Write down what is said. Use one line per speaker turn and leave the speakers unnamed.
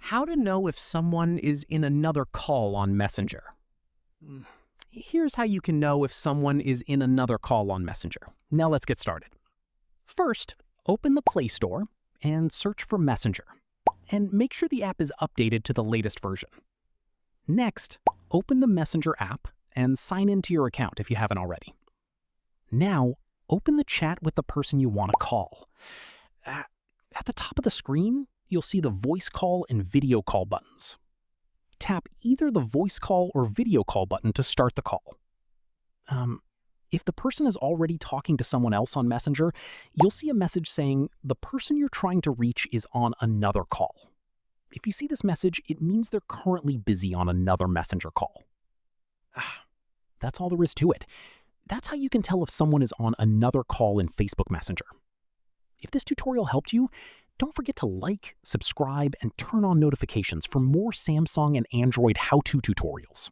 How to know if someone is in another call on Messenger.
Mm.
Here's how you can know if someone is in another call on Messenger. Now let's get started. First, open the Play Store and search for Messenger, and make sure the app is updated to the latest version. Next, open the Messenger app and sign into your account if you haven't already. Now, open the chat with the person you want to call. At the top of the screen, you'll see the voice call and video call buttons. Tap either the voice call or video call button to start the call. If the person is already talking to someone else on Messenger, you'll see a message saying the person you're trying to reach is on another call. If you see this message, it means they're currently busy on another Messenger call. That's all there is to it. That's how you can tell if someone is on another call in Facebook Messenger. If this tutorial helped you, don't forget to like, subscribe, and turn on notifications for more Samsung and Android how-to tutorials.